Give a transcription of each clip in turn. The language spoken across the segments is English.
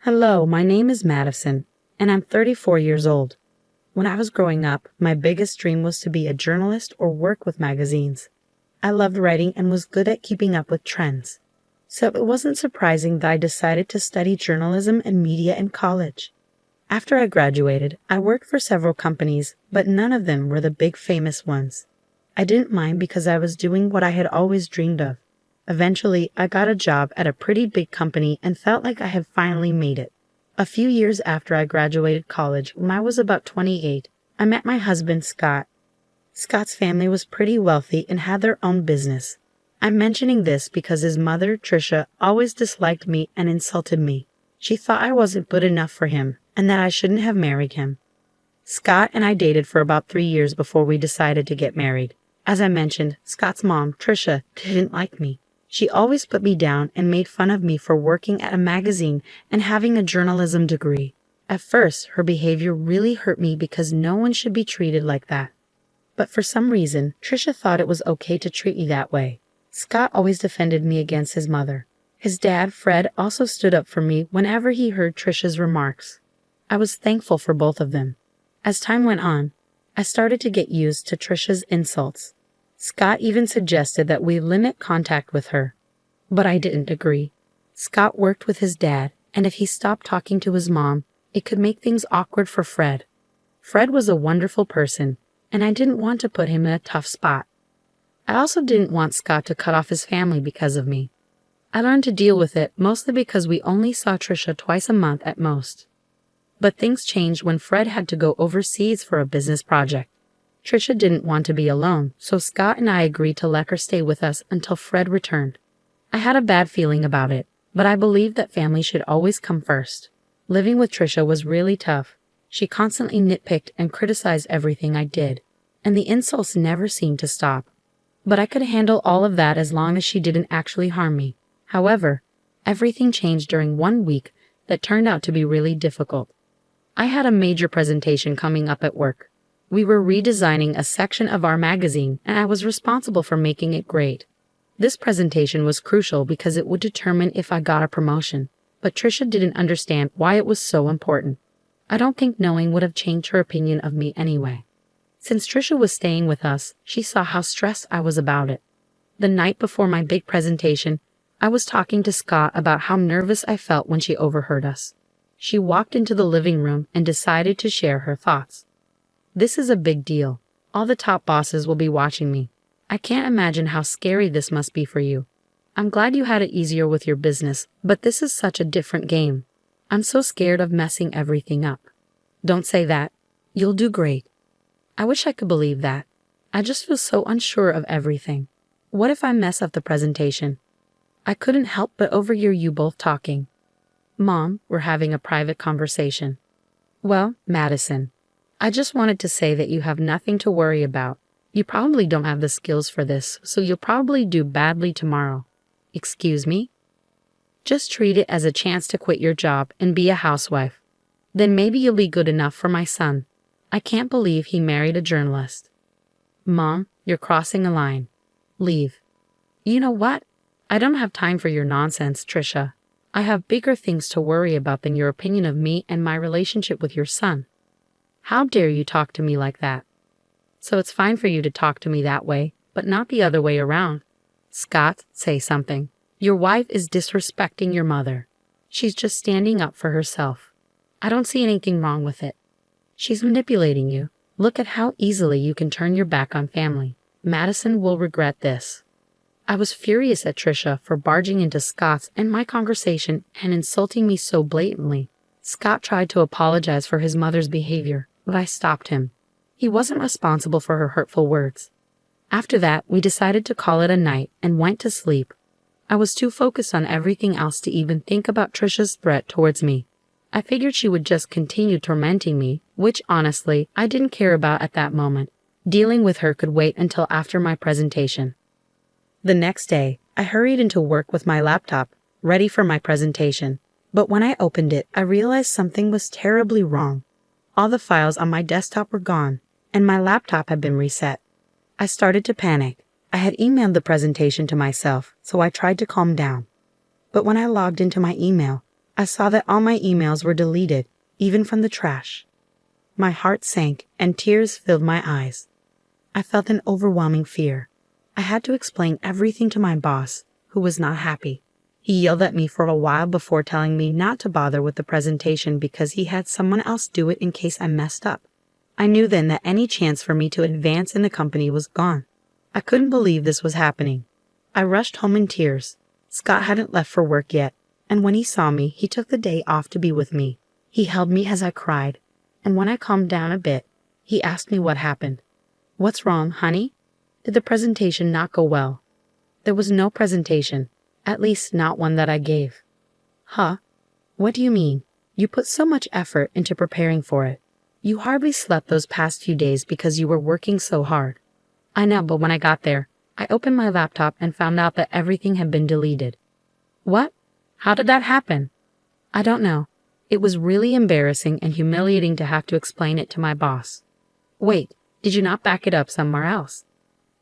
Hello, my name is Madison, and I'm 34 years old. When I was growing up, my biggest dream was to be a journalist or work with magazines. I loved writing and was good at keeping up with trends. So it wasn't surprising that I decided to study journalism and media in college. After I graduated, I worked for several companies, but none of them were the big famous ones. I didn't mind because I was doing what I had always dreamed of. Eventually, I got a job at a pretty big company and felt like I had finally made it. A few years after I graduated college, when I was about 28, I met my husband, Scott. Scott's family was pretty wealthy and had their own business. I'm mentioning this because his mother, Tricia, always disliked me and insulted me. She thought I wasn't good enough for him and that I shouldn't have married him. Scott and I dated for about 3 years before we decided to get married. As I mentioned, Scott's mom, Tricia, didn't like me. She always put me down and made fun of me for working at a magazine and having a journalism degree. At first, her behavior really hurt me because no one should be treated like that. But for some reason, Tricia thought it was okay to treat me that way. Scott always defended me against his mother. His dad, Fred, also stood up for me whenever he heard Tricia's remarks. I was thankful for both of them. As time went on, I started to get used to Tricia's insults. Scott even suggested that we limit contact with her, but I didn't agree. Scott worked with his dad, and if he stopped talking to his mom, it could make things awkward for Fred. Fred was a wonderful person, and I didn't want to put him in a tough spot. I also didn't want Scott to cut off his family because of me. I learned to deal with it mostly because we only saw Tricia twice a month at most. But things changed when Fred had to go overseas for a business project. Tricia didn't want to be alone, so Scott and I agreed to let her stay with us until Fred returned. I had a bad feeling about it, but I believed that family should always come first. Living with Tricia was really tough. She constantly nitpicked and criticized everything I did, and the insults never seemed to stop. But I could handle all of that as long as she didn't actually harm me. However, everything changed during one week that turned out to be really difficult. I had a major presentation coming up at work. We were redesigning a section of our magazine, and I was responsible for making it great. This presentation was crucial because it would determine if I got a promotion, but Tricia didn't understand why it was so important. I don't think knowing would have changed her opinion of me anyway. Since Tricia was staying with us, she saw how stressed I was about it. The night before my big presentation, I was talking to Scott about how nervous I felt when she overheard us. She walked into the living room and decided to share her thoughts. This is a big deal. All the top bosses will be watching me. I can't imagine how scary this must be for you. I'm glad you had it easier with your business, but this is such a different game. I'm so scared of messing everything up. Don't say that. You'll do great. I wish I could believe that. I just feel so unsure of everything. What if I mess up the presentation? I couldn't help but overhear you both talking. Mom, we're having a private conversation. Well, Madison, I just wanted to say that you have nothing to worry about. You probably don't have the skills for this, so you'll probably do badly tomorrow. Excuse me? Just treat it as a chance to quit your job and be a housewife. Then maybe you'll be good enough for my son. I can't believe he married a journalist. Mom, you're crossing a line. Leave. You know what? I don't have time for your nonsense, Tricia. I have bigger things to worry about than your opinion of me and my relationship with your son. How dare you talk to me like that? So it's fine for you to talk to me that way, but not the other way around. Scott, say something. Your wife is disrespecting your mother. She's just standing up for herself. I don't see anything wrong with it. She's manipulating you. Look at how easily you can turn your back on family. Madison will regret this. I was furious at Tricia for barging into Scott's and my conversation and insulting me so blatantly. Scott tried to apologize for his mother's behavior, but I stopped him. He wasn't responsible for her hurtful words. After that, we decided to call it a night and went to sleep. I was too focused on everything else to even think about Tricia's threat towards me. I figured she would just continue tormenting me, which honestly, I didn't care about at that moment. Dealing with her could wait until after my presentation. The next day, I hurried into work with my laptop, ready for my presentation. But when I opened it, I realized something was terribly wrong. All the files on my desktop were gone, and my laptop had been reset. I started to panic. I had emailed the presentation to myself, so I tried to calm down. But when I logged into my email, I saw that all my emails were deleted, even from the trash. My heart sank and tears filled my eyes. I felt an overwhelming fear. I had to explain everything to my boss, who was not happy. He yelled at me for a while before telling me not to bother with the presentation because he had someone else do it in case I messed up. I knew then that any chance for me to advance in the company was gone. I couldn't believe this was happening. I rushed home in tears. Scott hadn't left for work yet, and when he saw me, he took the day off to be with me. He held me as I cried, and when I calmed down a bit, he asked me what happened. "What's wrong, honey? Did the presentation not go well?" "There was no presentation, at least not one that I gave." "Huh? What do you mean? You put so much effort into preparing for it. You hardly slept those past few days because you were working so hard." "I know, but when I got there, I opened my laptop and found out that everything had been deleted." "What? How did that happen?" "I don't know. It was really embarrassing and humiliating to have to explain it to my boss." "Wait, did you not back it up somewhere else?"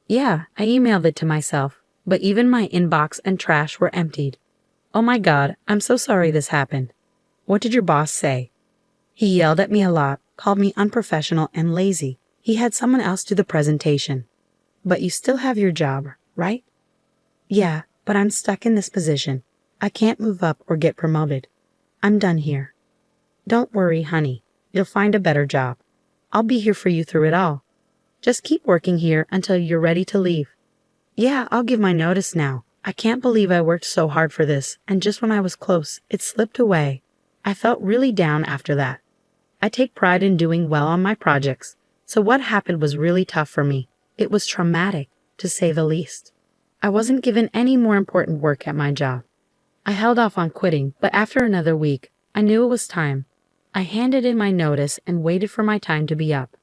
"Yeah, I emailed it to myself, but even my inbox and trash were emptied." "Oh my God, I'm so sorry this happened." "What did your boss say?" "He yelled at me a lot, called me unprofessional and lazy. He had someone else do the presentation." "But you still have your job, right?" "Yeah, but I'm stuck in this position. I can't move up or get promoted. I'm done here." "Don't worry, honey. You'll find a better job. I'll be here for you through it all. Just keep working here until you're ready to leave." "Yeah, I'll give my notice now. I can't believe I worked so hard for this, and just when I was close, it slipped away." I felt really down after that. I take pride in doing well on my projects, so what happened was really tough for me. It was traumatic, to say the least. I wasn't given any more important work at my job. I held off on quitting, but after another week, I knew it was time. I handed in my notice and waited for my time to be up.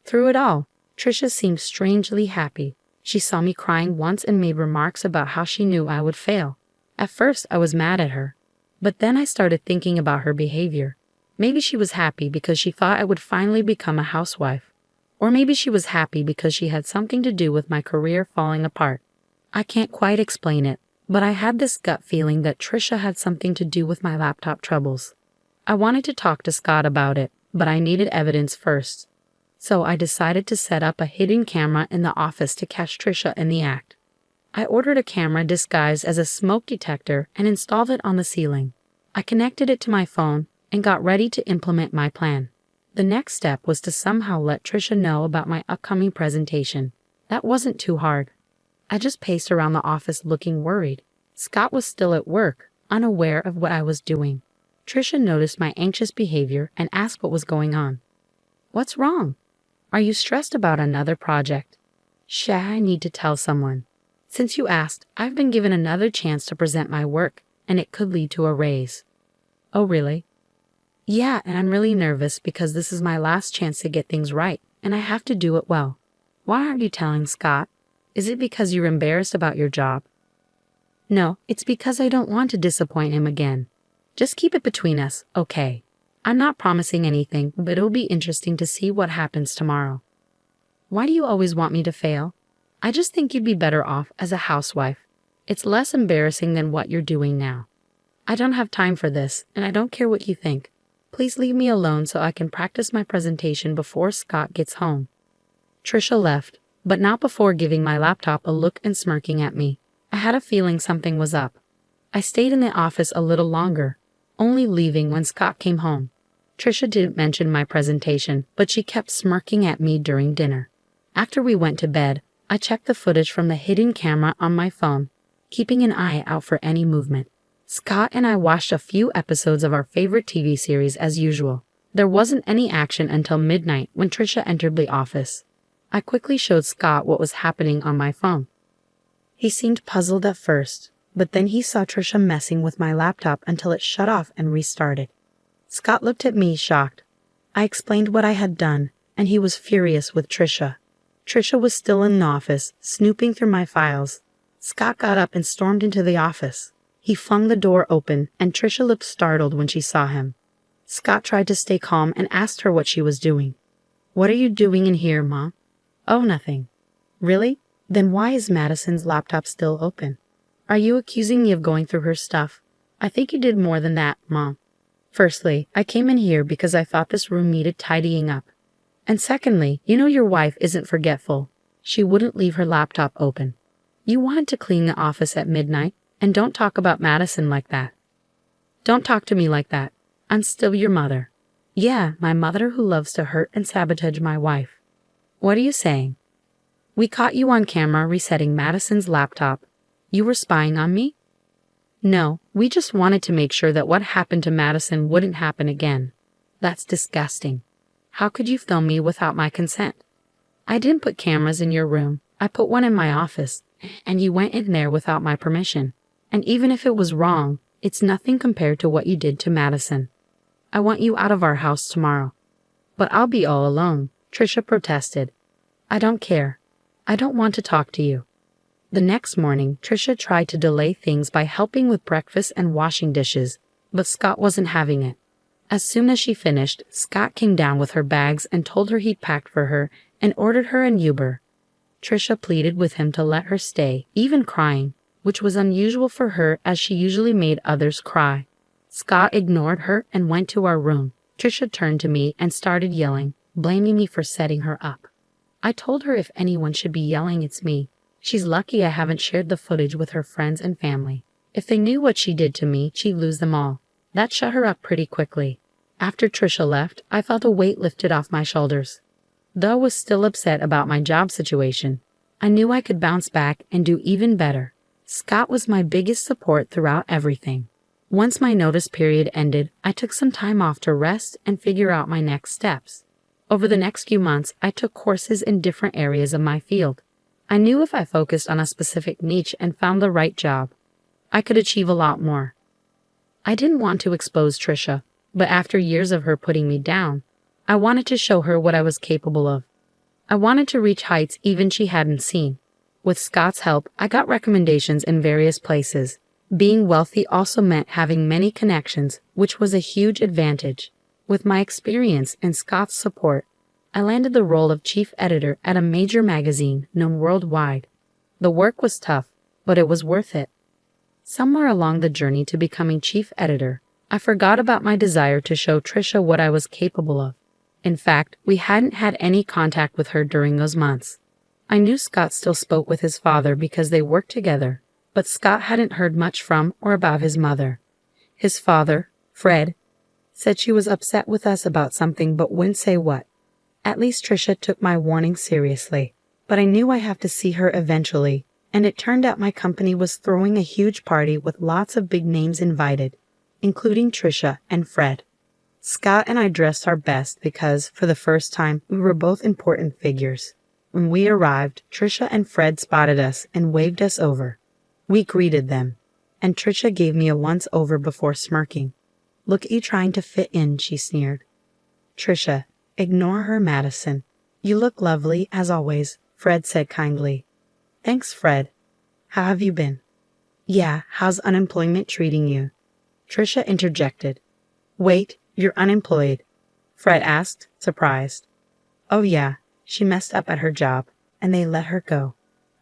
Through it all, Trisha seemed strangely happy. She saw me crying once and made remarks about how she knew I would fail. At first, I was mad at her, but then I started thinking about her behavior. Maybe she was happy because she thought I would finally become a housewife. Or maybe she was happy because she had something to do with my career falling apart. I can't quite explain it, but I had this gut feeling that Trisha had something to do with my laptop troubles. I wanted to talk to Scott about it, but I needed evidence first. So I decided to set up a hidden camera in the office to catch Trisha in the act. I ordered a camera disguised as a smoke detector and installed it on the ceiling. I connected it to my phone and got ready to implement my plan. The next step was to somehow let Trisha know about my upcoming presentation. That wasn't too hard. I just paced around the office looking worried. Scott was still at work, unaware of what I was doing. Trisha noticed my anxious behavior and asked what was going on. "What's wrong? Are you stressed about another project?" "I need to tell someone. Since you asked, I've been given another chance to present my work, and it could lead to a raise." "Oh, really?" "Yeah, and I'm really nervous because this is my last chance to get things right, and I have to do it well." "Why aren't you telling Scott? Is it because you're embarrassed about your job?" "No, it's because I don't want to disappoint him again. Just keep it between us, okay? I'm not promising anything, but it'll be interesting to see what happens tomorrow." "Why do you always want me to fail?" "I just think you'd be better off as a housewife. It's less embarrassing than what you're doing now." "I don't have time for this, and I don't care what you think. Please leave me alone so I can practice my presentation before Scott gets home." Trisha left, but not before giving my laptop a look and smirking at me. I had a feeling something was up. I stayed in the office a little longer, only leaving when Scott came home. Trisha didn't mention my presentation, but she kept smirking at me during dinner. After we went to bed, I checked the footage from the hidden camera on my phone, keeping an eye out for any movement. Scott and I watched a few episodes of our favorite TV series as usual. There wasn't any action until midnight when Trisha entered the office. I quickly showed Scott what was happening on my phone. He seemed puzzled at first, but then he saw Trisha messing with my laptop until it shut off and restarted. Scott looked at me shocked. I explained what I had done, and he was furious with Trisha. Trisha was still in the office, snooping through my files. Scott got up and stormed into the office. He flung the door open, and Trisha looked startled when she saw him. Scott tried to stay calm and asked her what she was doing. "What are you doing in here, Mom?" "Oh, nothing." "Really? Then why is Madison's laptop still open? Are you accusing me of going through her stuff?" I think you did more than that, Mom. Firstly, I came in here because I thought this room needed tidying up. And secondly, you know your wife isn't forgetful. She wouldn't leave her laptop open. You wanted to clean the office at midnight, and don't talk about Madison like that. Don't talk to me like that. I'm still your mother. Yeah, my mother who loves to hurt and sabotage my wife. What are you saying? We caught you on camera resetting Madison's laptop. You were spying on me? No, we just wanted to make sure that what happened to Madison wouldn't happen again. That's disgusting. How could you film me without my consent? I didn't put cameras in your room. I put one in my office, and you went in there without my permission. And even if it was wrong, it's nothing compared to what you did to Madison. I want you out of our house tomorrow. But I'll be all alone, Trisha protested. I don't care. I don't want to talk to you. The next morning, Trisha tried to delay things by helping with breakfast and washing dishes, but Scott wasn't having it. As soon as she finished, Scott came down with her bags and told her he'd packed for her and ordered her an Uber. Trisha pleaded with him to let her stay, even crying, which was unusual for her as she usually made others cry. Scott ignored her and went to our room. Trisha turned to me and started yelling, blaming me for setting her up. I told her if anyone should be yelling, it's me. She's lucky I haven't shared the footage with her friends and family. If they knew what she did to me, she'd lose them all. That shut her up pretty quickly. After Trisha left, I felt a weight lifted off my shoulders. Though I was still upset about my job situation, I knew I could bounce back and do even better. Scott was my biggest support throughout everything. Once my notice period ended, I took some time off to rest and figure out my next steps. Over the next few months, I took courses in different areas of my field. I knew if I focused on a specific niche and found the right job, I could achieve a lot more. I didn't want to expose Trisha, but after years of her putting me down, I wanted to show her what I was capable of. I wanted to reach heights even she hadn't seen. With Scott's help, I got recommendations in various places. Being wealthy also meant having many connections, which was a huge advantage. With my experience and Scott's support, I landed the role of chief editor at a major magazine known worldwide. The work was tough, but it was worth it. Somewhere along the journey to becoming chief editor, I forgot about my desire to show Trisha what I was capable of. In fact, we hadn't had any contact with her during those months. I knew Scott still spoke with his father because they worked together, but Scott hadn't heard much from or about his mother. His father, Fred, said she was upset with us about something but wouldn't say what. At least Trisha took my warning seriously, but I knew I'd have to see her eventually, and it turned out my company was throwing a huge party with lots of big names invited, including Trisha and Fred. Scott and I dressed our best because, for the first time, we were both important figures. When we arrived, Trisha and Fred spotted us and waved us over. We greeted them, and Trisha gave me a once-over before smirking. Look at you trying to fit in, she sneered. Trisha, ignore her, Madison. You look lovely, as always, Fred said kindly. Thanks, Fred. How have you been? Yeah, how's unemployment treating you? Trisha interjected. Wait, you're unemployed? Fred asked, surprised. Oh yeah, she messed up at her job, and they let her go.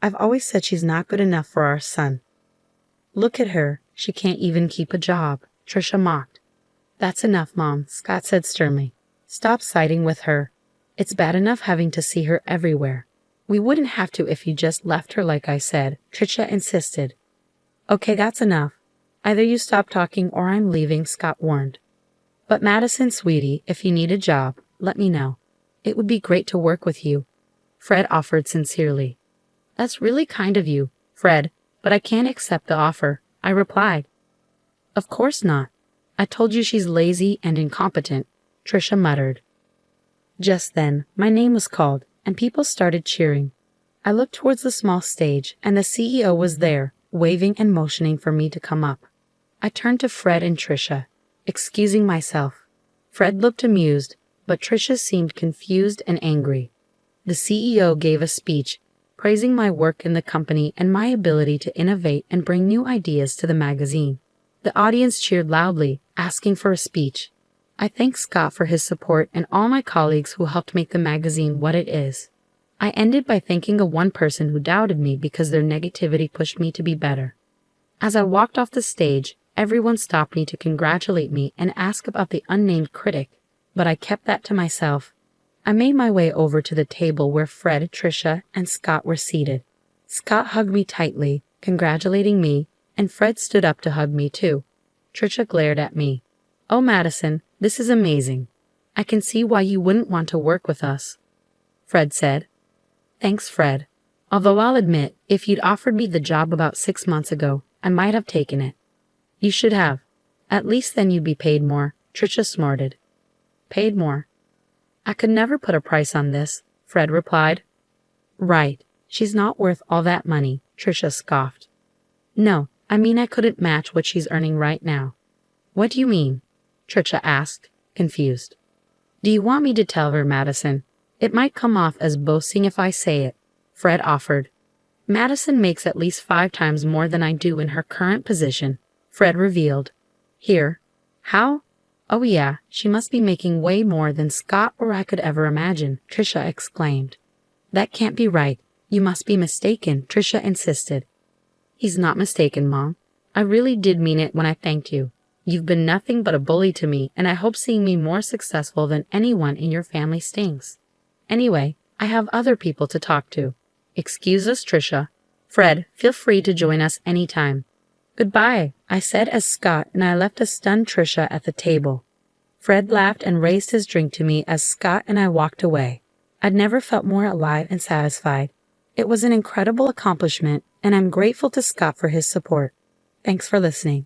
I've always said she's not good enough for our son. Look at her, she can't even keep a job, Trisha mocked. That's enough, Mom, Scott said sternly. Stop siding with her. It's bad enough having to see her everywhere. We wouldn't have to if you just left her like I said, Trisha insisted. Okay, that's enough. Either you stop talking or I'm leaving, Scott warned. But Madison, sweetie, if you need a job, let me know. It would be great to work with you, Fred offered sincerely. That's really kind of you, Fred, but I can't accept the offer, I replied. Of course not. I told you she's lazy and incompetent, Trisha muttered. Just then, my name was called, and people started cheering. I looked towards the small stage, and the CEO was there, waving and motioning for me to come up. I turned to Fred and Trisha, excusing myself. Fred looked amused, but Trisha seemed confused and angry. The CEO gave a speech, praising my work in the company and my ability to innovate and bring new ideas to the magazine. The audience cheered loudly, asking for a speech. I thanked Scott for his support and all my colleagues who helped make the magazine what it is. I ended by thanking one person who doubted me because their negativity pushed me to be better. As I walked off the stage, Everyone stopped me to congratulate me and ask about the unnamed critic, but I kept that to myself. I made my way over to the table where Fred, Trisha, and Scott were seated. Scott hugged me tightly, congratulating me, and Fred stood up to hug me too. Trisha glared at me. "Oh, Madison, this is amazing. I can see why you wouldn't want to work with us," Fred said. "Thanks, Fred. Although I'll admit, if you'd offered me the job about 6 months ago, I might have taken it." "You should have. At least then you'd be paid more," Trisha snorted. "Paid more? I could never put a price on this," Fred replied. "Right. She's not worth all that money," Trisha scoffed. "No, I mean I couldn't match what she's earning right now." "What do you mean?" Trisha asked, confused. "Do you want me to tell her, Madison? It might come off as boasting if I say it," Fred offered. "Madison makes at least 5 times more than I do in her current position," Fred revealed. "Here. How? Oh yeah, she must be making way more than Scott or I could ever imagine," Trisha exclaimed. "That can't be right. You must be mistaken," Trisha insisted. "He's not mistaken, Mom. I really did mean it when I thanked you. You've been nothing but a bully to me, and I hope seeing me more successful than anyone in your family stings. Anyway, I have other people to talk to. Excuse us, Trisha. Fred, feel free to join us anytime." "Goodbye," I said as Scott and I left a stunned Trisha at the table. Fred laughed and raised his drink to me as Scott and I walked away. I'd never felt more alive and satisfied. It was an incredible accomplishment, and I'm grateful to Scott for his support. Thanks for listening.